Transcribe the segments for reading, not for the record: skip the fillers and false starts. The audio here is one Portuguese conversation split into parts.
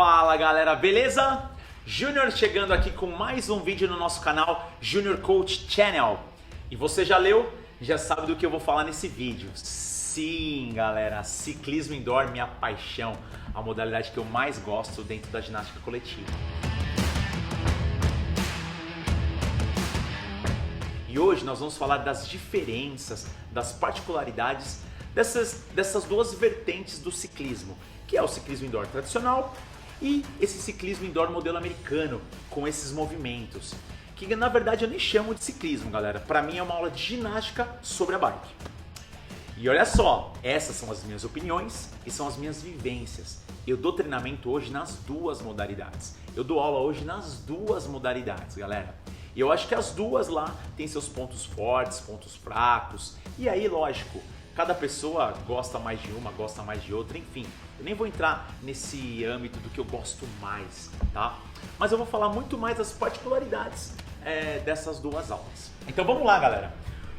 Fala galera, beleza? Júnior chegando aqui com mais um vídeo no nosso canal Junior Coach Channel. E você já leu? Já sabe do que eu vou falar nesse vídeo. Sim galera, ciclismo indoor, minha paixão, a modalidade que eu mais gosto dentro da ginástica coletiva. E hoje nós vamos falar das diferenças, das particularidades dessas duas vertentes do ciclismo, que é o ciclismo indoor tradicional e esse ciclismo indoor modelo americano, com esses movimentos, que na verdade eu nem chamo de ciclismo, galera. Para mim é uma aula de ginástica sobre a bike. E olha só, essas são as minhas opiniões e são as minhas vivências. Eu dou treinamento hoje nas duas modalidades. Eu dou aula hoje nas duas modalidades, galera. E eu acho que as duas lá têm seus pontos fortes, pontos fracos. E aí, lógico, cada pessoa gosta mais de uma, gosta mais de outra, enfim. Eu nem vou entrar nesse âmbito do que eu gosto mais, tá? Mas eu vou falar muito mais das particularidades dessas duas aulas. Então vamos lá, galera.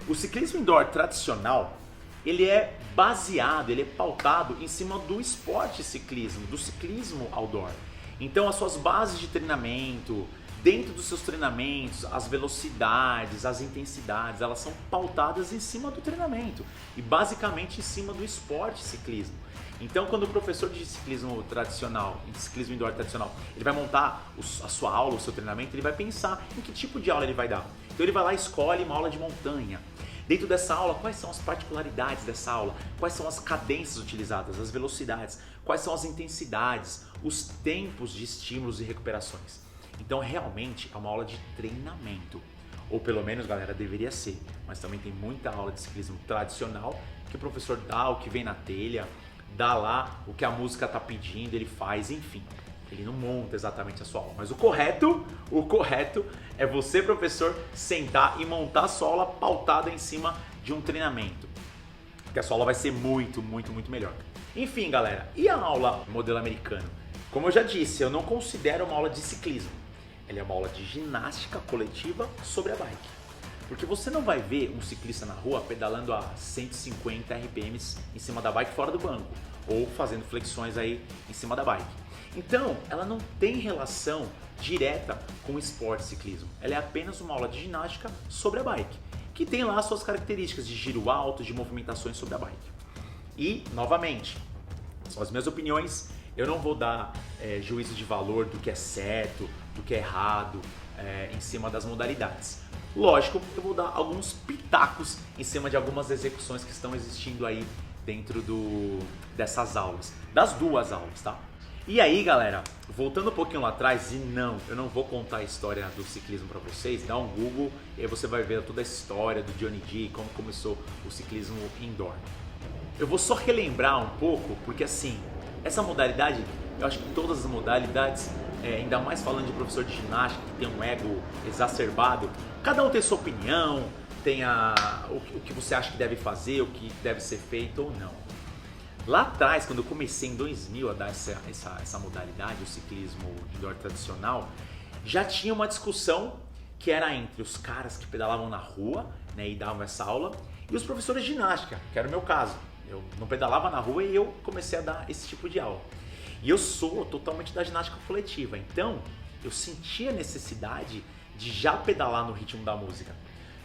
O ciclismo indoor tradicional, ele é baseado, ele é pautado em cima do esporte ciclismo, do ciclismo outdoor. Então as suas bases de treinamento, dentro dos seus treinamentos, as velocidades, as intensidades, elas são pautadas em cima do treinamento e basicamente em cima do esporte ciclismo. Então, quando o professor de ciclismo tradicional, de ciclismo indoor tradicional, ele vai montar a sua aula, o seu treinamento, ele vai pensar em que tipo de aula ele vai dar. Então ele vai lá e escolhe uma aula de montanha. Dentro dessa aula, quais são as particularidades dessa aula? Quais são as cadências utilizadas, as velocidades? Quais são as intensidades, os tempos de estímulos e recuperações? Então realmente é uma aula de treinamento, ou pelo menos, galera, deveria ser. Mas também tem muita aula de ciclismo tradicional que o professor dá o que vem na telha, dá lá o que a música está pedindo, ele faz, enfim. Ele não monta exatamente a sua aula, mas o correto é você, professor, sentar e montar a sua aula pautada em cima de um treinamento. Porque a sua aula vai ser muito melhor. Enfim, galera, e a aula modelo americano? Como eu já disse, eu não considero uma aula de ciclismo. Ela é uma aula de ginástica coletiva sobre a bike. Porque você não vai ver um ciclista na rua pedalando a 150 RPMs em cima da bike fora do banco, ou fazendo flexões aí em cima da bike. Então, ela não tem relação direta com o esporte ciclismo. Ela é apenas uma aula de ginástica sobre a bike, que tem lá as suas características de giro alto, de movimentações sobre a bike. E, novamente, são as minhas opiniões. Eu não vou dar juízo de valor do que é certo, do que é errado, em cima das modalidades. Lógico, eu vou dar alguns pitacos em cima de algumas execuções que estão existindo aí dentro dessas aulas, das duas aulas, tá? E aí, galera, voltando um pouquinho lá atrás, eu não vou contar a história do ciclismo para vocês, dá um Google e aí você vai ver toda a história do Johnny D, como começou o ciclismo indoor. Eu vou só relembrar um pouco, porque assim, essa modalidade, eu acho que todas as modalidades, ainda mais falando de professor de ginástica que tem um ego exacerbado, cada um tem sua opinião, tem o que você acha que deve fazer, o que deve ser feito ou não. Lá atrás, quando eu comecei em 2000 a dar essa modalidade, o ciclismo indoor tradicional, já tinha uma discussão que era entre os caras que pedalavam na rua, né, e davam essa aula, e os professores de ginástica, que era o meu caso. Eu não pedalava na rua e eu comecei a dar esse tipo de aula. E eu sou totalmente da ginástica coletiva, então eu senti a necessidade de já pedalar no ritmo da música.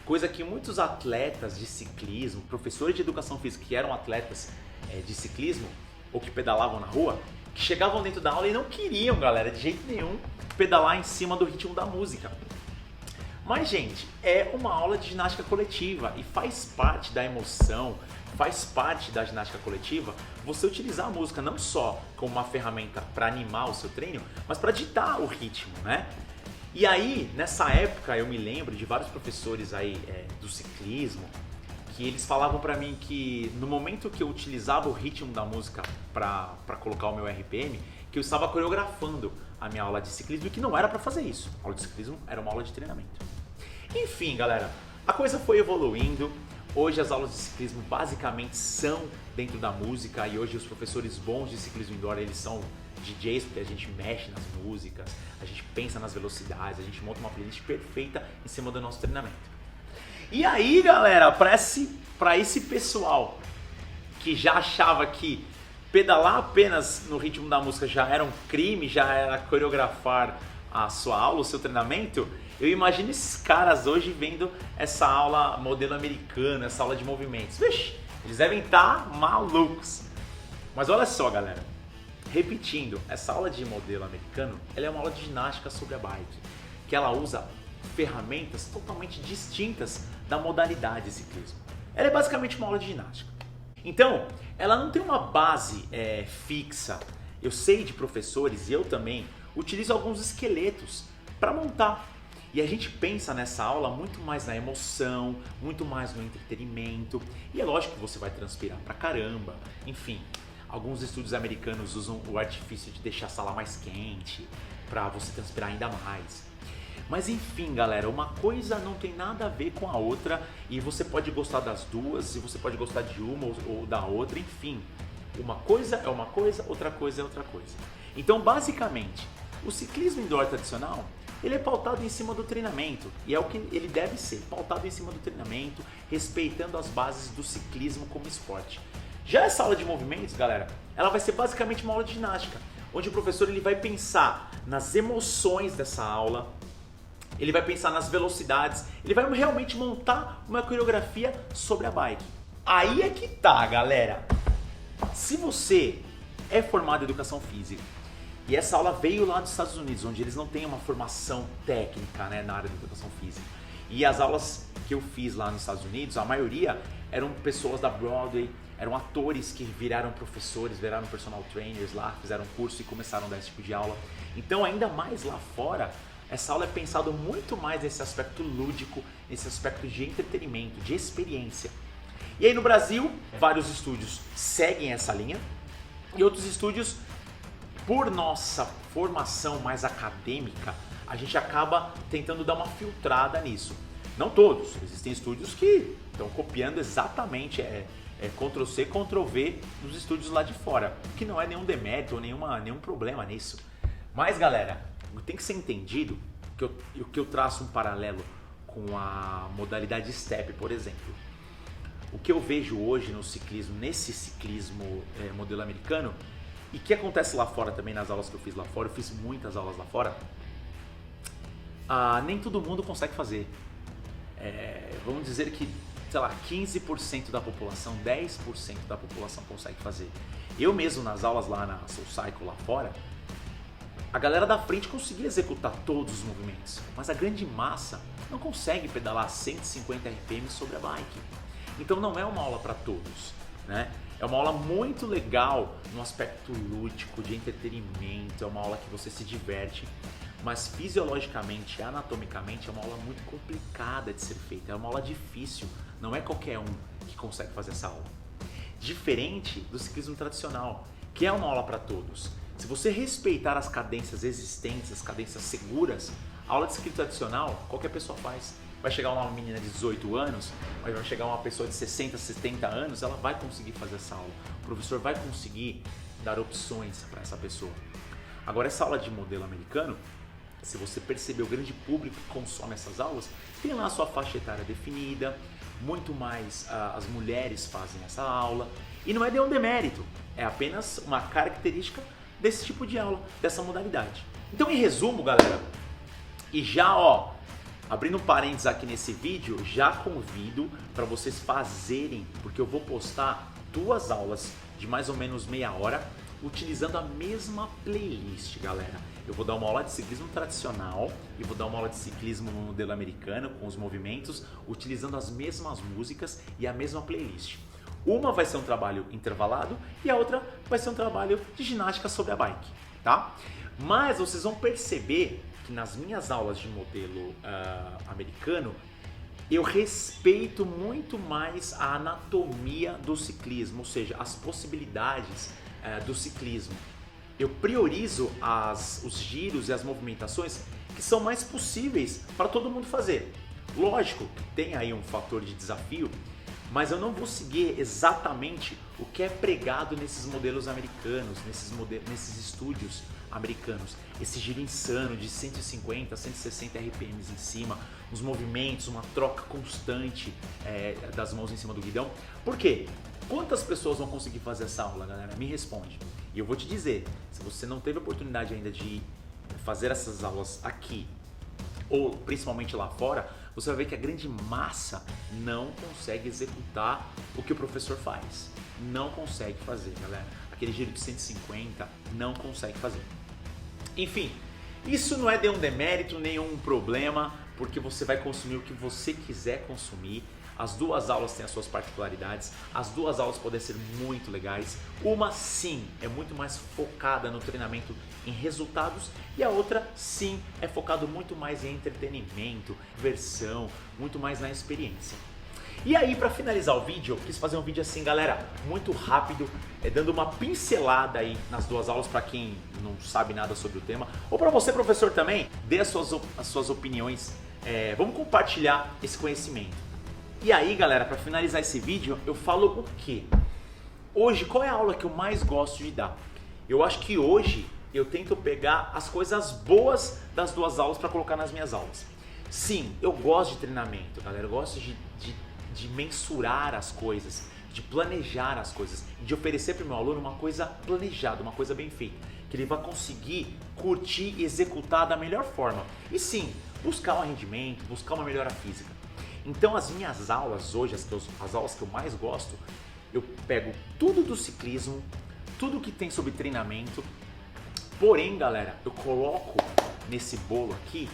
Coisa que muitos atletas de ciclismo, professores de educação física que eram atletas de ciclismo ou que pedalavam na rua, que chegavam dentro da aula e não queriam, galera, de jeito nenhum, pedalar em cima do ritmo da música. Mas, gente, é uma aula de ginástica coletiva e faz parte da emoção, faz parte da ginástica coletiva você utilizar a música não só como uma ferramenta para animar o seu treino, mas para ditar o ritmo, né? E aí, nessa época, eu me lembro de vários professores aí do ciclismo que eles falavam para mim que no momento que eu utilizava o ritmo da música para colocar o meu RPM, que eu estava coreografando a minha aula de ciclismo e que não era para fazer isso. A aula de ciclismo era uma aula de treinamento. Enfim, galera, a coisa foi evoluindo. Hoje as aulas de ciclismo basicamente são dentro da música e hoje os professores bons de ciclismo indoor, eles são DJs, porque a gente mexe nas músicas, a gente pensa nas velocidades, a gente monta uma playlist perfeita em cima do nosso treinamento. E aí, galera, para esse pessoal que já achava que pedalar apenas no ritmo da música já era um crime, já era coreografar a sua aula, o seu treinamento, eu imagino esses caras hoje vendo essa aula modelo americano, essa aula de movimentos. Vixe, eles devem estar malucos. Mas olha só, galera, repetindo, essa aula de modelo americano, ela é uma aula de ginástica sobre a bike, que ela usa ferramentas totalmente distintas da modalidade de ciclismo. Ela é basicamente uma aula de ginástica. Então, ela não tem uma base fixa. Eu sei de professores, e eu também, utilizo alguns esqueletos para montar. E a gente pensa nessa aula muito mais na emoção, muito mais no entretenimento. E é lógico que você vai transpirar pra caramba. Enfim, alguns estúdios americanos usam o artifício de deixar a sala mais quente para você transpirar ainda mais. Mas enfim, galera, uma coisa não tem nada a ver com a outra e você pode gostar das duas, e você pode gostar de uma ou da outra, enfim. Uma coisa é uma coisa, outra coisa é outra coisa. Então, basicamente, o ciclismo indoor tradicional, ele é pautado em cima do treinamento, e é o que ele deve ser, pautado em cima do treinamento, respeitando as bases do ciclismo como esporte. Já essa aula de movimentos, galera, ela vai ser basicamente uma aula de ginástica, onde o professor ele vai pensar nas emoções dessa aula, ele vai pensar nas velocidades, ele vai realmente montar uma coreografia sobre a bike. Aí é que tá, galera. Se você é formado em educação física e essa aula veio lá dos Estados Unidos, onde eles não têm uma formação técnica, né, na área de educação física, e as aulas que eu fiz lá nos Estados Unidos, a maioria eram pessoas da Broadway, eram atores que viraram professores, viraram personal trainers lá, fizeram curso e começaram a dar esse tipo de aula. Então, ainda mais lá fora, essa aula é pensada muito mais nesse aspecto lúdico, nesse aspecto de entretenimento, de experiência. E aí no Brasil, vários estúdios seguem essa linha e outros estúdios, por nossa formação mais acadêmica, a gente acaba tentando dar uma filtrada nisso. Não todos, existem estúdios que estão copiando exatamente, Ctrl+C, Ctrl+V dos estúdios lá de fora, que não é nenhum demérito ou nenhum problema nisso. Mas galera, tem que ser entendido que eu traço um paralelo com a modalidade step, por exemplo. O que eu vejo hoje no ciclismo, nesse ciclismo modelo americano, e que acontece lá fora também nas aulas que eu fiz lá fora, eu fiz muitas aulas lá fora, nem todo mundo consegue fazer. Vamos dizer que, sei lá, 15% da população, 10% da população consegue fazer. Eu mesmo nas aulas lá na SoulCycle lá fora, a galera da frente conseguia executar todos os movimentos, mas a grande massa não consegue pedalar 150 RPM sobre a bike. Então não é uma aula para todos, né? É uma aula muito legal no aspecto lúdico, de entretenimento, é uma aula que você se diverte, mas fisiologicamente, anatomicamente, é uma aula muito complicada de ser feita, é uma aula difícil, não é qualquer um que consegue fazer essa aula. Diferente do ciclismo tradicional, que é uma aula para todos. Se você respeitar as cadências existentes, as cadências seguras, a aula de ciclismo tradicional, qualquer pessoa faz. Vai chegar uma menina de 18 anos, mas vai chegar uma pessoa de 60, 70 anos, ela vai conseguir fazer essa aula. O professor vai conseguir dar opções para essa pessoa. Agora, essa aula de modelo americano, se você perceber o grande público que consome essas aulas, tem lá a sua faixa etária definida, muito mais as mulheres fazem essa aula, e não é nenhum demérito, é apenas uma característica desse tipo de aula, dessa modalidade. Então, em resumo, galera, e já abrindo um parênteses aqui nesse vídeo, já convido para vocês fazerem, porque eu vou postar 2 aulas de mais ou menos meia hora, utilizando a mesma playlist, galera. Eu vou dar uma aula de ciclismo tradicional e vou dar uma aula de ciclismo no modelo americano, com os movimentos, utilizando as mesmas músicas e a mesma playlist. Uma vai ser um trabalho intervalado e a outra vai ser um trabalho de ginástica sobre a bike, tá? Mas vocês vão perceber que nas minhas aulas de modelo americano, eu respeito muito mais a anatomia do ciclismo, ou seja, as possibilidades do ciclismo. Eu priorizo os giros e as movimentações que são mais possíveis para todo mundo fazer. Lógico que tem aí um fator de desafio, mas eu não vou seguir exatamente o que é pregado nesses modelos americanos, nesses estúdios americanos. Esse giro insano de 150, 160 RPMs em cima, os movimentos, uma troca constante das mãos em cima do guidão. Por quê? Quantas pessoas vão conseguir fazer essa aula, galera? Me responde. E eu vou te dizer, se você não teve a oportunidade ainda de fazer essas aulas aqui, ou principalmente lá fora, você vai ver que a grande massa não consegue executar o que o professor faz. Não consegue fazer, galera. Aquele giro de 150 não consegue fazer. Enfim, isso não é nenhum demérito, nenhum problema, porque você vai consumir o que você quiser consumir. As duas aulas têm as suas particularidades, as duas aulas podem ser muito legais. Uma, sim, é muito mais focada no treinamento em resultados e a outra, sim, é focado muito mais em entretenimento, diversão, muito mais na experiência. E aí, para finalizar o vídeo, eu quis fazer um vídeo assim, galera, muito rápido, dando uma pincelada aí nas duas aulas para quem não sabe nada sobre o tema, ou para você, professor, também, dê as suas opiniões, vamos compartilhar esse conhecimento. E aí, galera, para finalizar esse vídeo, eu falo o quê? Hoje, qual é a aula que eu mais gosto de dar? Eu acho que hoje eu tento pegar as coisas boas das duas aulas para colocar nas minhas aulas. Sim, eu gosto de treinamento, galera, eu gosto de mensurar as coisas, de planejar as coisas, de oferecer para o meu aluno uma coisa planejada, uma coisa bem feita, que ele vai conseguir curtir e executar da melhor forma. E sim, buscar um rendimento, buscar uma melhora física. Então as minhas aulas hoje, as aulas que eu mais gosto, eu pego tudo do ciclismo, tudo que tem sobre treinamento, porém, galera, eu coloco nesse bolo aqui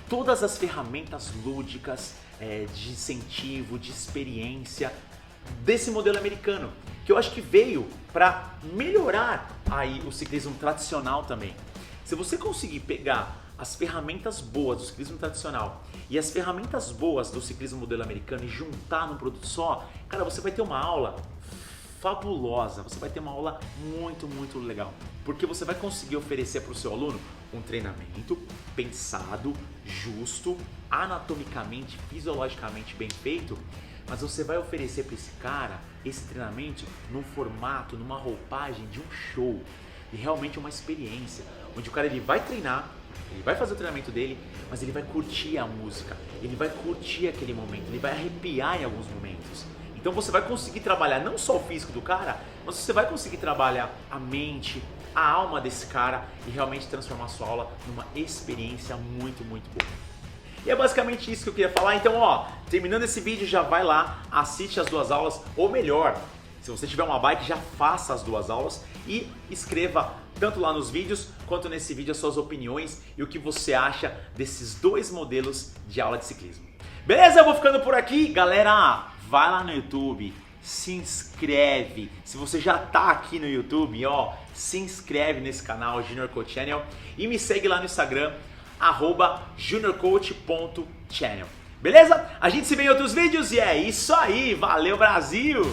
todas as ferramentas lúdicas, de incentivo, de experiência desse modelo americano, que eu acho que veio para melhorar aí o ciclismo tradicional também. Se você conseguir pegar as ferramentas boas do ciclismo tradicional e as ferramentas boas do ciclismo modelo americano e juntar num produto só, cara, você vai ter uma aula fabulosa, você vai ter uma aula muito, muito legal, porque você vai conseguir oferecer para o seu aluno um treinamento pensado, justo, anatomicamente, fisiologicamente bem feito, mas você vai oferecer para esse cara esse treinamento num formato, numa roupagem de um show e realmente uma experiência, onde o cara ele vai treinar, ele vai fazer o treinamento dele, mas ele vai curtir a música, ele vai curtir aquele momento, ele vai arrepiar em alguns momentos. Então você vai conseguir trabalhar não só o físico do cara, mas você vai conseguir trabalhar a mente, a alma desse cara e realmente transformar a sua aula numa experiência muito, muito boa. E é basicamente isso que eu queria falar. Então, ó, terminando esse vídeo, já vai lá, assiste as duas aulas, ou melhor, se você tiver uma bike, já faça as duas aulas e escreva tanto lá nos vídeos quanto nesse vídeo as suas opiniões e o que você acha desses dois modelos de aula de ciclismo. Beleza? Eu vou ficando por aqui. Galera, vai lá no YouTube, se inscreve. Se você já tá aqui no YouTube, ó, se inscreve nesse canal, Junior Coach Channel, e me segue lá no Instagram, @juniorcoach.channel. Beleza? A gente se vê em outros vídeos e é isso aí. Valeu, Brasil!